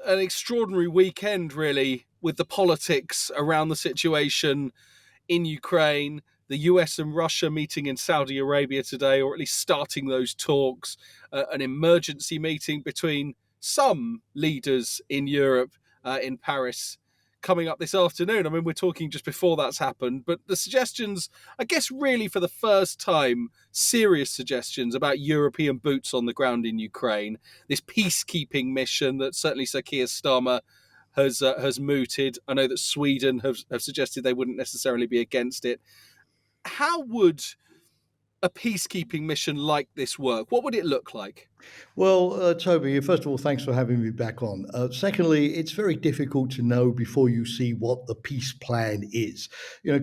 an extraordinary weekend, really, with the politics around the situation in Ukraine, the US and Russia meeting in Saudi Arabia today, or at least starting those talks, an emergency meeting between some leaders in Europe in Paris coming up this afternoon. I mean, we're talking just before that's happened, but the suggestions, I guess, really for the first time, serious suggestions about European boots on the ground in Ukraine, this peacekeeping mission that certainly Sir Keir Starmer has mooted. I know that Sweden have suggested they wouldn't necessarily be against it. How would a peacekeeping mission like this work? What would it look like? Well, Toby, first of all, thanks for having me back on. Secondly, it's very difficult to know before you see what the peace plan is.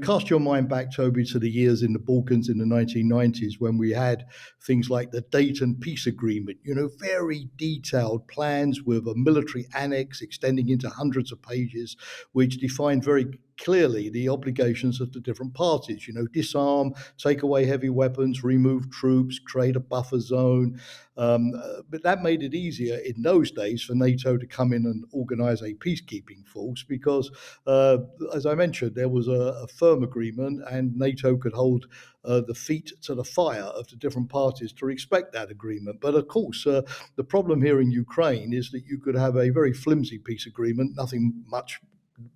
Cast your mind back, Toby, to the years in the Balkans in the 1990s when we had things like the Dayton Peace Agreement, very detailed plans with a military annex extending into hundreds of pages, which defined very clearly the obligations of the different parties, disarm, take away heavy weapons, remove troops, create a buffer zone. But that made it easier in those days for NATO to come in and organize a peacekeeping force because, as I mentioned, there was a firm agreement and NATO could hold the feet to the fire of the different parties to respect that agreement. But of course, the problem here in Ukraine is that you could have a very flimsy peace agreement, nothing much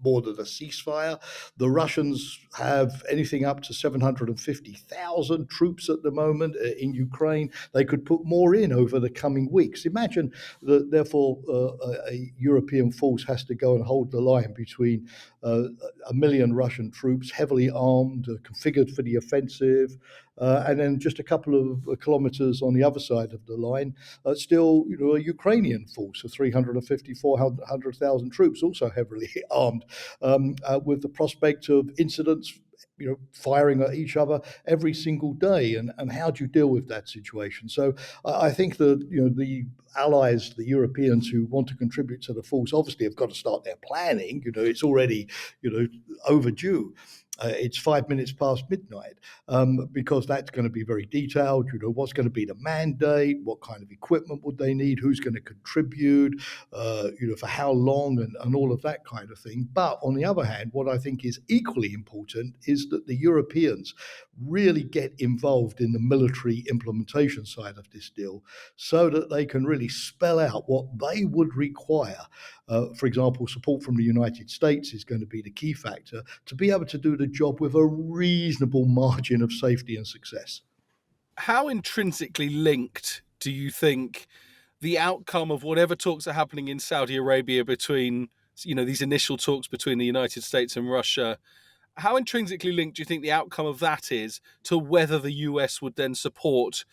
more than a ceasefire. The Russians have anything up to 750,000 troops at the moment in Ukraine. They could put more in over the coming weeks. Imagine that, therefore, a European force has to go and hold the line between a million Russian troops, heavily armed, configured for the offensive, and then just a couple of kilometers on the other side of the line, still, a Ukrainian force of 350, 400,000 troops, also heavily armed, with the prospect of incidents, firing at each other every single day. And how do you deal with that situation? So I think that, the allies, the Europeans who want to contribute to the force, obviously have got to start their planning. It's already, overdue. It's 5 minutes past midnight, because that's going to be very detailed. What's going to be the mandate? What kind of equipment would they need? Who's going to contribute? For how long, and all of that kind of thing. But on the other hand, what I think is equally important is that the Europeans really get involved in the military implementation side of this deal so that they can really spell out what they would require. For example, support from the United States is going to be the key factor to be able to do the job with a reasonable margin of safety and success. How intrinsically linked do you think the outcome of whatever talks are happening in Saudi Arabia between, these initial talks between the United States and Russia, how intrinsically linked do you think the outcome of that is to whether the US would then support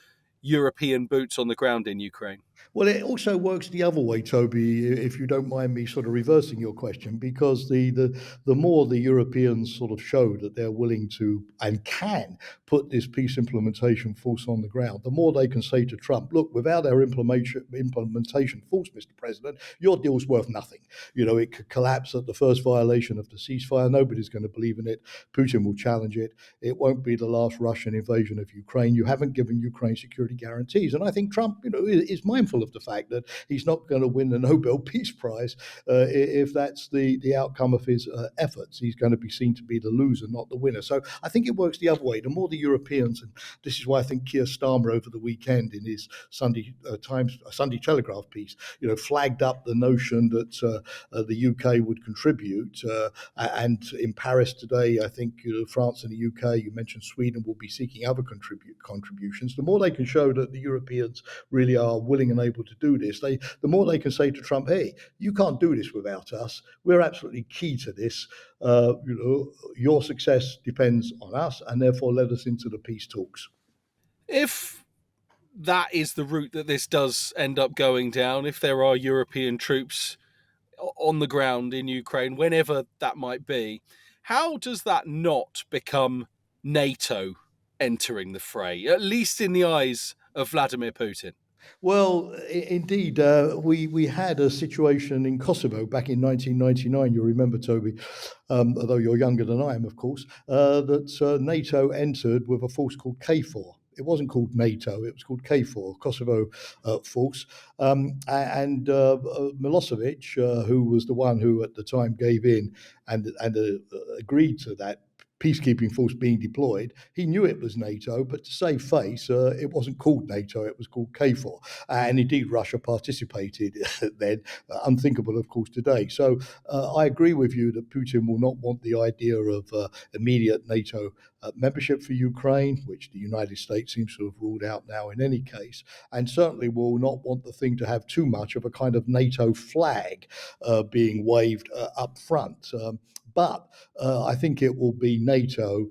European boots on the ground in Ukraine? Well, it also works the other way, Toby, if you don't mind me sort of reversing your question, because the more the Europeans sort of show that they're willing to and can put this peace implementation force on the ground, the more they can say to Trump, look, without our implementation force, Mr. President, your deal's worth nothing. It could collapse at the first violation of the ceasefire. Nobody's going to believe in it. Putin will challenge it. It won't be the last Russian invasion of Ukraine. You haven't given Ukraine security guarantees. And I think Trump, is mindful of the fact that he's not going to win the Nobel Peace Prize if that's the outcome of his efforts. He's going to be seen to be the loser, not the winner. So I think it works the other way. The more the Europeans, and this is why I think Keir Starmer over the weekend in his Sunday Telegraph piece, flagged up the notion that the UK would contribute. And in Paris today, I think France and the UK, you mentioned Sweden, will be seeking other contributions. The more they can show that the Europeans really are willing and able to do this, the more they can say to Trump, hey, you can't do this without us. We're absolutely key to this. Your success depends on us, and therefore let us into the peace talks. If that is the route that this does end up going down, if there are European troops on the ground in Ukraine, whenever that might be, how does that not become NATO entering the fray, at least in the eyes of Vladimir Putin? Well, indeed, we had a situation in Kosovo back in 1999. You remember, Toby, although you're younger than I am, of course, that NATO entered with a force called KFOR It wasn't called NATO. It was called KFOR, Kosovo Force. And Milosevic, who was the one who at the time gave in and agreed to that peacekeeping force being deployed, he knew it was NATO, but to save face, it wasn't called NATO, it was called KFOR. And indeed, Russia participated then, unthinkable, of course, today. So I agree with you that Putin will not want the idea of immediate NATO membership for Ukraine, which the United States seems to have ruled out now in any case, and certainly will not want the thing to have too much of a kind of NATO flag being waved up front. But I think it will be NATO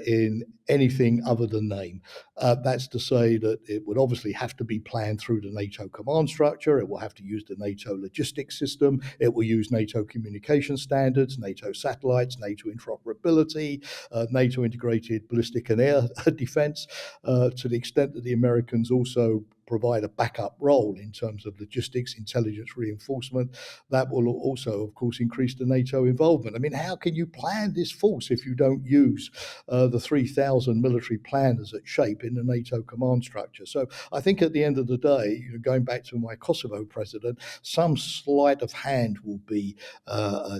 in anything other than name. That's to say that it would obviously have to be planned through the NATO command structure. It will have to use the NATO logistics system. It will use NATO communication standards, NATO satellites, NATO interoperability, NATO integrated ballistic and air defense, to the extent that the Americans also provide a backup role in terms of logistics, intelligence reinforcement. That will also, of course, increase the NATO involvement. I mean, how can you plan this force if you don't use the 3,000 military planners at shape in the NATO command structure? So I think at the end of the day, going back to my Kosovo president, some sleight of hand will be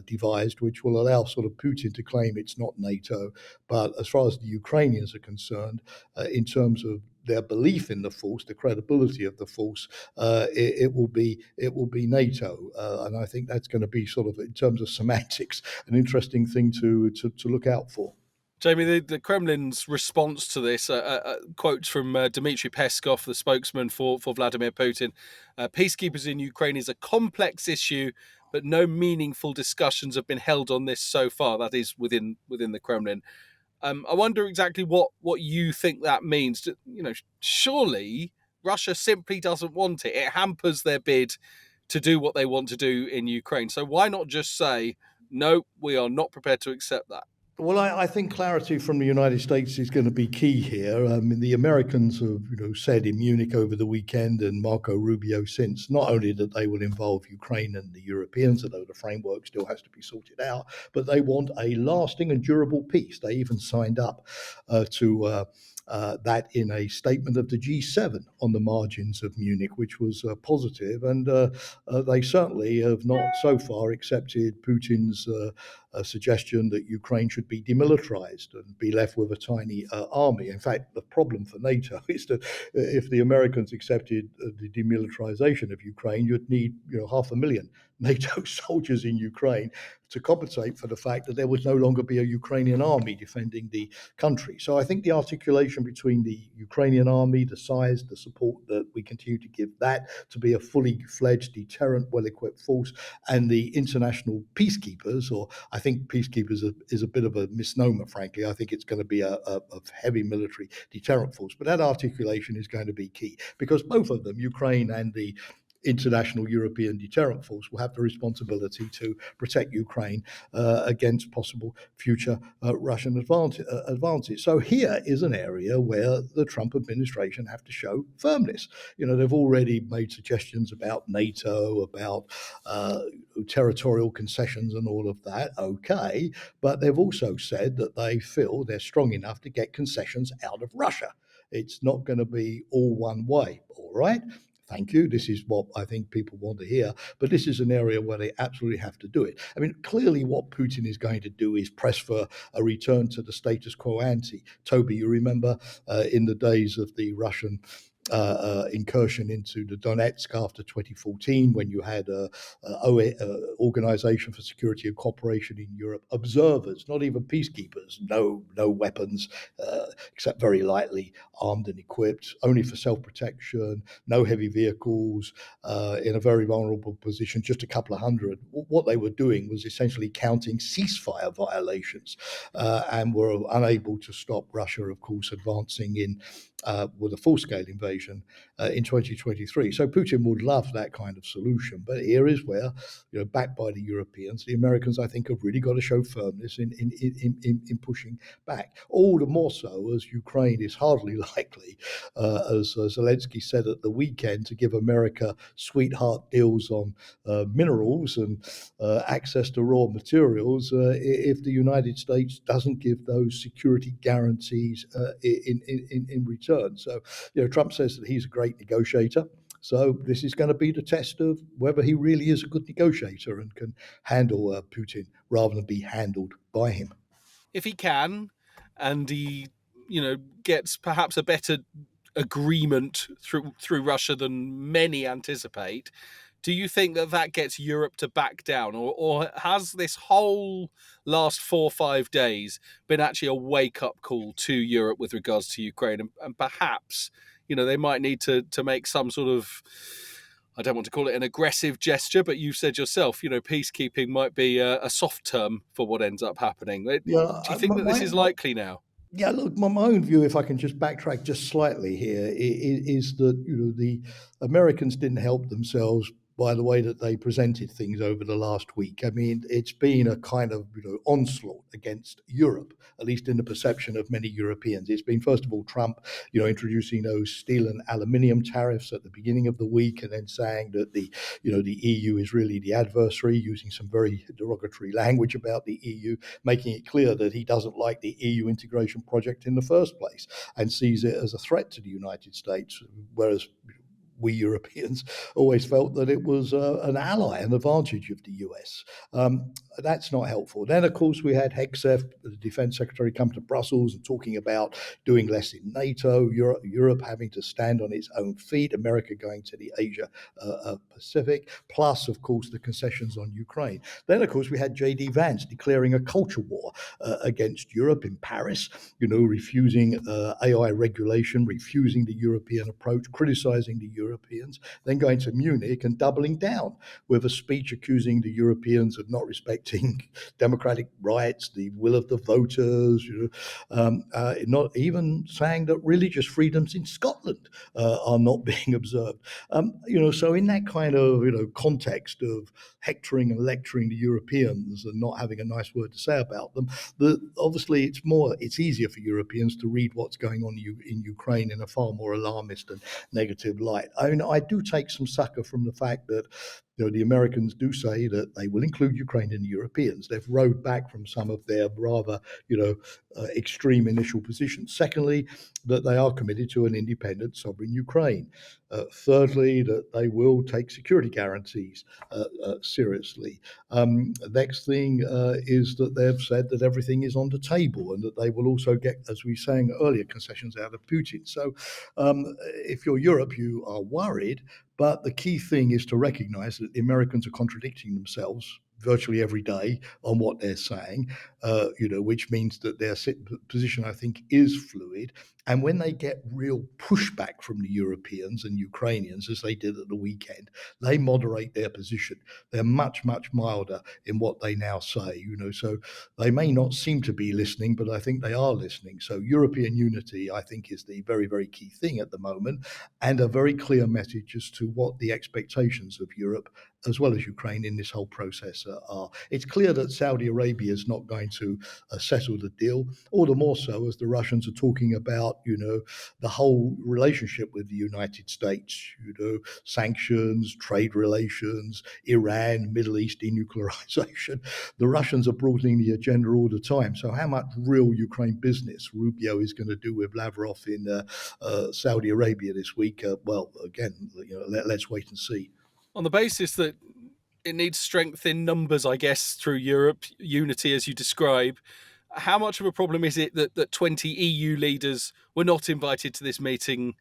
devised, which will allow sort of Putin to claim it's not NATO. But as far as the Ukrainians are concerned, in terms of their belief in the force, the credibility of the force, it will be NATO, and I think that's going to be sort of, in terms of semantics, an interesting thing to look out for. Jamie, the Kremlin's response to this, quotes from Dmitry Peskov, the spokesman for Vladimir Putin. Peacekeepers in Ukraine is a complex issue, but no meaningful discussions have been held on this so far. That is within the Kremlin. I wonder exactly what you think that means. Surely Russia simply doesn't want it. It hampers their bid to do what they want to do in Ukraine. So why not just say, no, we are not prepared to accept that? Well, I think clarity from the United States is going to be key here. I mean, the Americans have, said in Munich over the weekend, and Marco Rubio since, not only that they will involve Ukraine and the Europeans, although the framework still has to be sorted out, but they want a lasting and durable peace. They even signed up to that in a statement of the G7 on the margins of Munich, which was positive. And they certainly have not so far accepted Putin's suggestion that Ukraine should be demilitarized and be left with a tiny army. In fact, the problem for NATO is that if the Americans accepted the demilitarization of Ukraine, you'd need 500,000 NATO soldiers in Ukraine to compensate for the fact that there would no longer be a Ukrainian army defending the country. So I think the articulation between the Ukrainian army, the size, the support that we continue to give that to be a fully fledged deterrent, well-equipped force, and the international peacekeepers, or I think peacekeepers is a bit of a misnomer, frankly. I think it's going to be a heavy military deterrent force. But that articulation is going to be key, because both of them, Ukraine and the international European deterrent force, will have the responsibility to protect Ukraine against possible future Russian advances. So here is an area where the Trump administration have to show firmness. They've already made suggestions about NATO, about territorial concessions and all of that. Okay, but they've also said that they feel they're strong enough to get concessions out of Russia. It's not going to be all one way. All right. Thank you. This is what I think people want to hear. But this is an area where they absolutely have to do it. I mean, clearly what Putin is going to do is press for a return to the status quo ante. Toby, you remember in the days of the Russian incursion into the Donetsk after 2014, when you had Organization for Security and Cooperation in Europe observers, not even peacekeepers, no weapons, except very lightly armed and equipped, only for self-protection, no heavy vehicles, in a very vulnerable position, just a couple of hundred. What they were doing was essentially counting ceasefire violations, and were unable to stop Russia, of course, advancing in with a full-scale invasion in 2023. So Putin would love that kind of solution. But here is where, backed by the Europeans, the Americans, I think, have really got to show firmness in pushing back. All the more so as Ukraine is hardly likely, as Zelensky said at the weekend, to give America sweetheart deals on minerals and access to raw materials if the United States doesn't give those security guarantees in return. return. So, Trump says that he's a great negotiator. So this is going to be the test of whether he really is a good negotiator and can handle Putin rather than be handled by him. If he can, and he, gets perhaps a better agreement through Russia than many anticipate, do you think that that gets Europe to back down, or has this whole last 4 or 5 days been actually a wake up call to Europe with regards to Ukraine, and perhaps they might need to make some sort of, I don't want to call it an aggressive gesture, but you said yourself, peacekeeping might be a soft term for what ends up happening. Do Yeah, you think that this is likely now? yeah, look, my own view, if I can just backtrack just slightly here, is that the Americans didn't help themselves by the way that they presented things over the last week. I mean, it's been a kind of onslaught against Europe, at least in the perception of many Europeans. It's been first of all Trump, introducing those steel and aluminium tariffs at the beginning of the week, and then saying that the EU is really the adversary, using some very derogatory language about the EU, making it clear that he doesn't like the EU integration project in the first place and sees it as a threat to the United States, whereas we Europeans always felt that it was an ally, an advantage of the US. That's not helpful. Then, of course, we had Hegseth, the defense secretary, come to Brussels and talking about doing less in NATO, Europe having to stand on its own feet, America going to the Asia Pacific, plus, of course, the concessions on Ukraine. Then, of course, we had J.D. Vance declaring a culture war against Europe in Paris, refusing AI regulation, refusing the European approach, criticizing the Europeans, then going to Munich and doubling down with a speech accusing the Europeans of not respecting democratic rights, the will of the voters, not even saying that religious freedoms in Scotland are not being observed. So in that kind of context of hectoring and lecturing the Europeans and not having a nice word to say about them, obviously it's easier for Europeans to read what's going on in Ukraine in a far more alarmist and negative light. I mean, I do take some succor from the fact that the Americans do say that they will include Ukraine in the Europeans. They've rowed back from some of their rather, extreme initial positions. Secondly, that they are committed to an independent, sovereign Ukraine. Thirdly, that they will take security guarantees seriously. Next thing is that they've said that everything is on the table and that they will also get, as we were saying earlier, concessions out of Putin. So if you're Europe, you are worried, but the key thing is to recognize that the Americans are contradicting themselves virtually every day on what they're saying, which means that their position, I think, is fluid. And when they get real pushback from the Europeans and Ukrainians, as they did at the weekend, they moderate their position. They're much, much milder in what they now say, so they may not seem to be listening, but I think they are listening. So European unity, I think, is the very, very key thing at the moment, and a very clear message as to what the expectations of Europe as well as Ukraine in this whole process are. It's clear that Saudi Arabia is not going to settle the deal, all the more so as the Russians are talking about, the whole relationship with the United States, sanctions, trade relations, Iran, Middle East denuclearization. The Russians are broadening the agenda all the time. So how much real Ukraine business Rubio is going to do with Lavrov in Saudi Arabia this week? Well, again, let's wait and see. On the basis that it needs strength in numbers, I guess, through Europe, unity as you describe, how much of a problem is it that 20 EU leaders were not invited to this meeting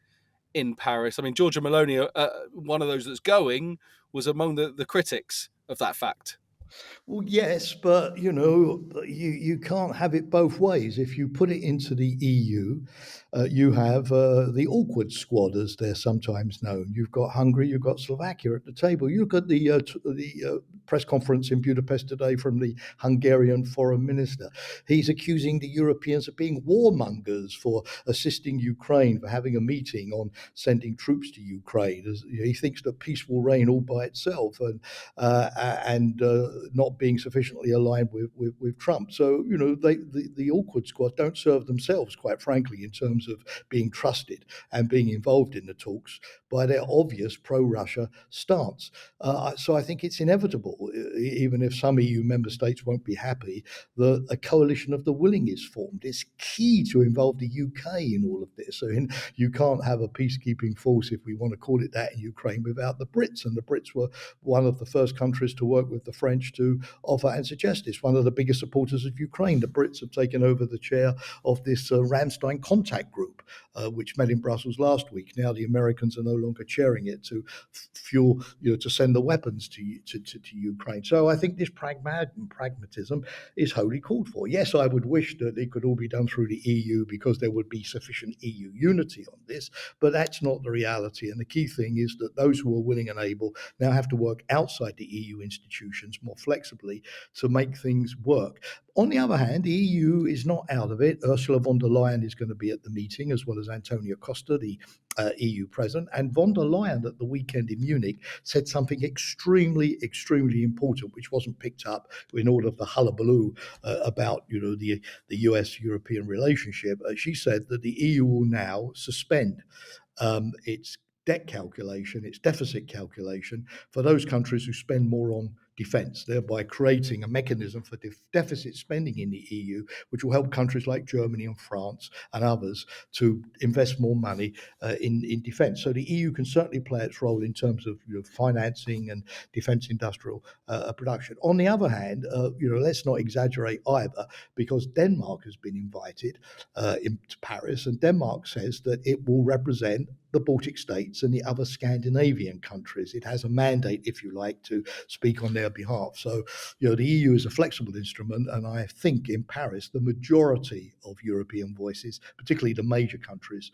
in Paris? I mean, Giorgia Meloni, one of those that's going, was among the critics of that fact. Well, yes, but you can't have it both ways. If you put it into the EU, you have the awkward squad, as they're sometimes known. You've got Hungary, you've got Slovakia at the table. You look at the press conference in Budapest today from the Hungarian foreign minister. He's accusing the Europeans of being warmongers for assisting Ukraine, for having a meeting on sending troops to Ukraine. He thinks that peace will reign all by itself, and not being sufficiently aligned with Trump. So, the awkward squad don't serve themselves, quite frankly, in terms of being trusted and being involved in the talks by their obvious pro-Russia stance. So I think it's inevitable critical, even if some EU member states won't be happy, that a coalition of the willing is formed. It's key to involve the UK in all of this. So you can't have a peacekeeping force, if we want to call it that, in Ukraine without the Brits. And the Brits were one of the first countries to work with the French to offer and suggest this. One of the biggest supporters of Ukraine. The Brits have taken over the chair of this Ramstein contact group, which met in Brussels last week. Now the Americans are no longer chairing it to fuel, to send the weapons to Ukraine. So I think this pragmatism is wholly called for. Yes, I would wish that it could all be done through the EU because there would be sufficient EU unity on this, but that's not the reality. And the key thing is that those who are willing and able now have to work outside the EU institutions more flexibly to make things work. On the other hand, the EU is not out of it. Ursula von der Leyen is going to be at the meeting, as well as Antonio Costa, the EU president. And von der Leyen at the weekend in Munich said something extremely, extremely important, which wasn't picked up in all of the hullabaloo about the US-European relationship. She said that the EU will now suspend its debt calculation, its deficit calculation for those countries who spend more on defence, thereby creating a mechanism for deficit spending in the EU, which will help countries like Germany and France and others to invest more money in defence. So the EU can certainly play its role in terms of financing and defence industrial production. On the other hand, let's not exaggerate either, because Denmark has been invited into Paris, and Denmark says that it will represent the Baltic states and the other Scandinavian countries. It has a mandate, if you like, to speak on their behalf. So, the EU is a flexible instrument, and I think in Paris, the majority of European voices, particularly the major countries,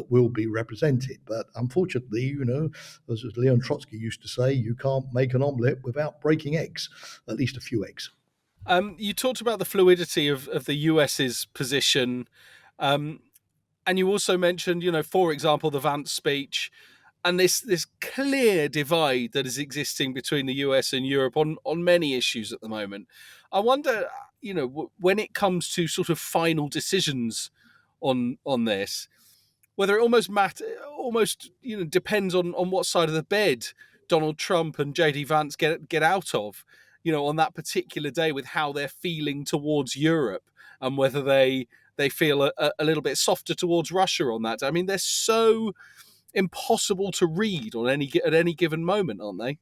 will be represented. But unfortunately, as Leon Trotsky used to say, you can't make an omelette without breaking eggs, at least a few eggs. You talked about the fluidity of the US's position. And you also mentioned, for example, the Vance speech and this clear divide that is existing between the US and Europe on many issues at the moment. I wonder, when it comes to sort of final decisions on this, whether it almost depends on what side of the bed Donald Trump and JD Vance get out of, on that particular day, with how they're feeling towards Europe and whether they feel a little bit softer towards Russia on that. I mean, they're so impossible to read at any given moment, aren't they?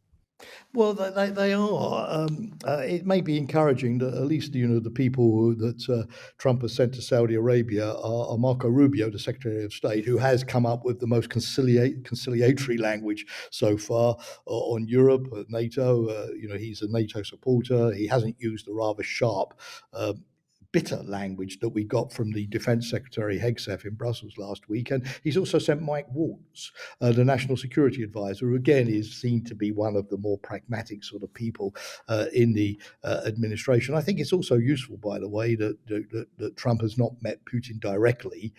Well, they are. It may be encouraging that at least the people that Trump has sent to Saudi Arabia are Marco Rubio, the Secretary of State, who has come up with the most conciliatory language so far on Europe, NATO. He's a NATO supporter. He hasn't used the rather sharp. Bitter language that we got from the Defense Secretary Hegseth in Brussels last week. And he's also sent Mike Waltz, the National Security Advisor, who again is seen to be one of the more pragmatic sort of people in the administration. I think it's also useful, by the way, that Trump has not met Putin directly.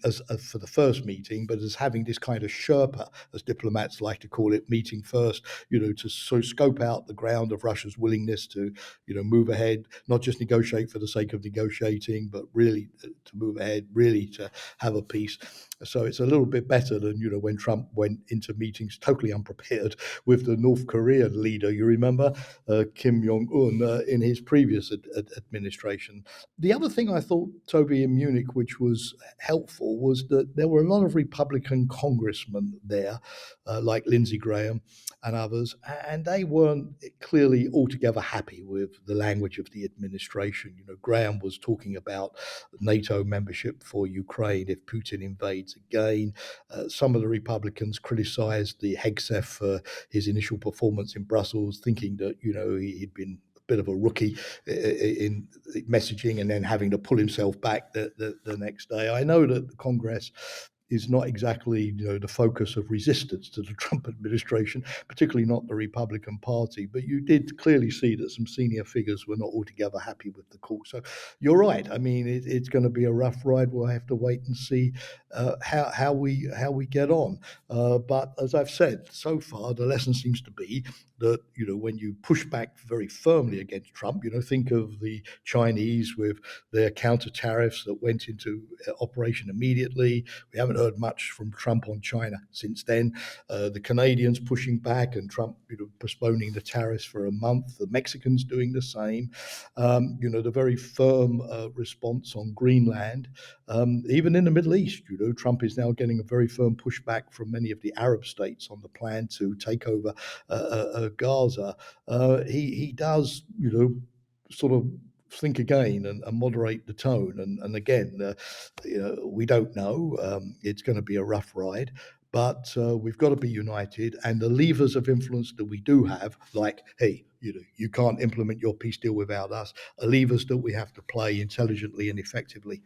As for the first meeting, but as having this kind of Sherpa, as diplomats like to call it, meeting first, to sort of scope out the ground of Russia's willingness to, move ahead, not just negotiate for the sake of negotiating, but really to move ahead, really to have a peace. So it's a little bit better than, when Trump went into meetings totally unprepared with the North Korean leader, you remember, Kim Jong-un, in his previous administration. The other thing I thought, Toby, in Munich, which was helpful, was that there were a lot of Republican congressmen there, like Lindsey Graham and others, and they weren't clearly altogether happy with the language of the administration. Graham was talking about NATO membership for Ukraine if Putin invades again. Some of the Republicans criticized the Hegseth for his initial performance in Brussels, thinking that, he'd been bit of a rookie in messaging and then having to pull himself back the next day. I know that the Congress is not exactly the focus of resistance to the Trump administration, particularly not the Republican Party. But you did clearly see that some senior figures were not altogether happy with the call. So you're right. I mean, it's going to be a rough ride. We'll have to wait and see how we get on. But as I've said, so far the lesson seems to be that, when you push back very firmly against Trump, think of the Chinese with their counter tariffs that went into operation immediately. We haven't heard much from Trump on China since then. The Canadians pushing back and Trump, postponing the tariffs for a month. The Mexicans doing the same. The very firm response on Greenland. Even in the Middle East, Trump is now getting a very firm pushback from many of the Arab states on the plan to take over Gaza. He does, sort of think again and moderate the tone. And again, we don't know. It's going to be a rough ride. But we've got to be united, and the levers of influence that we do have, like, hey, you can't implement your peace deal without us, are levers that we have to play intelligently and effectively.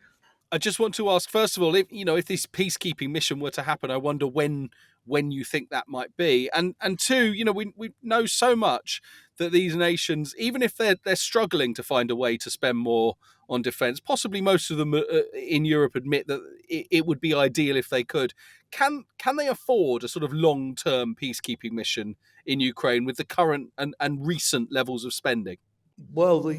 I just want to ask, first of all, if this peacekeeping mission were to happen, I wonder when you think that might be, and two, we know so much that these nations, even if they're struggling to find a way to spend more on defence, possibly most of them in Europe admit that it would be ideal if they could. Can they afford a sort of long term peacekeeping mission in Ukraine with the current and recent levels of spending? Well,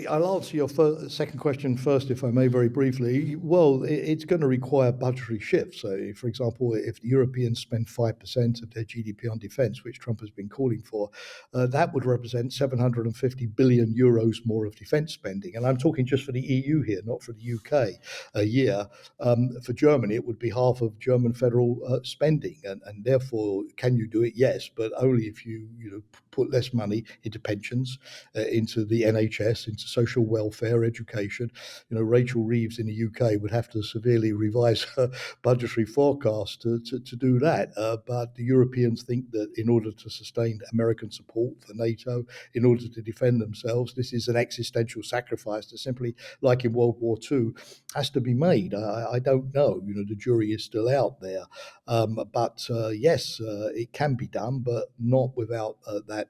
I'll answer your second question first, if I may, very briefly. Well, it's going to require budgetary shifts. So, for example, if the Europeans spend 5% of their GDP on defence, which Trump has been calling for, that would represent 750 billion euros more of defence spending. And I'm talking just for the EU here, not for the UK, a year. For Germany, it would be half of German federal spending. And therefore, can you do it? Yes, but only if you put less money into pensions, into the NHS, into social welfare, education. Rachel Reeves in the UK would have to severely revise her budgetary forecast to do that. But the Europeans think that in order to sustain American support for NATO, in order to defend themselves, this is an existential sacrifice that simply, like in World War II, has to be made. I don't know. The jury is still out there. But yes, it can be done, but not without that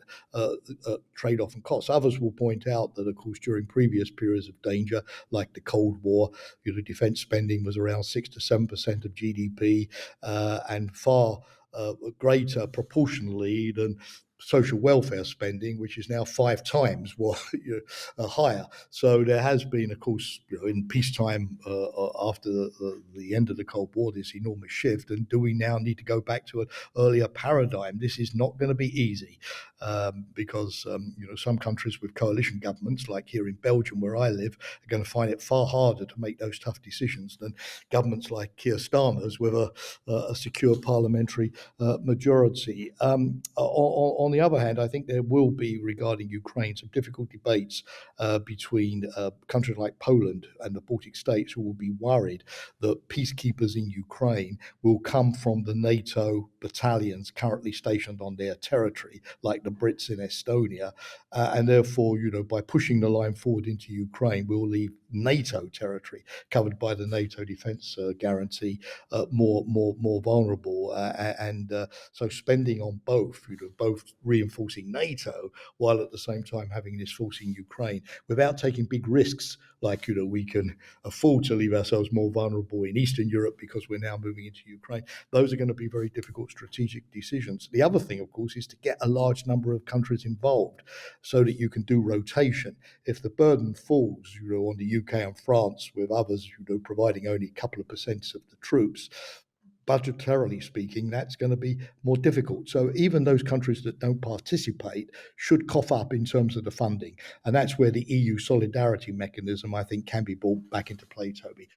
trade-off and costs. Others will point out that, of course, during previous periods of danger, like the Cold War, defence spending was around 6 to 7% of GDP, and far greater proportionally than social welfare spending, which is now 5 times what higher. So there has been, of course, in peacetime, after the end of the Cold War, this enormous shift. And do we now need to go back to an earlier paradigm? This is not going to be easy, because some countries with coalition governments, like here in Belgium where I live, are going to find it far harder to make those tough decisions than governments like Keir Starmer's with a secure parliamentary majority. On the other hand, I think there will be, regarding Ukraine, some difficult debates between countries like Poland and the Baltic states, who will be worried that peacekeepers in Ukraine will come from the NATO battalions currently stationed on their territory, like the Brits in Estonia, and therefore, by pushing the line forward into Ukraine, we'll leave NATO territory covered by the NATO defence guarantee more vulnerable, and so spending on both, both reinforcing NATO while at the same time having this force in Ukraine without taking big risks, like we can afford to leave ourselves more vulnerable in Eastern Europe because we're now moving into Ukraine. Those are going to be very difficult strategic decisions. The other thing, of course, is to get a large number of countries involved so that you can do rotation. If the burden falls, on the UK and France, with others, providing only a couple of percent of the troops, budgetarily speaking, that's going to be more difficult. So even those countries that don't participate should cough up in terms of the funding. And that's where the EU solidarity mechanism, I think, can be brought back into play, Toby.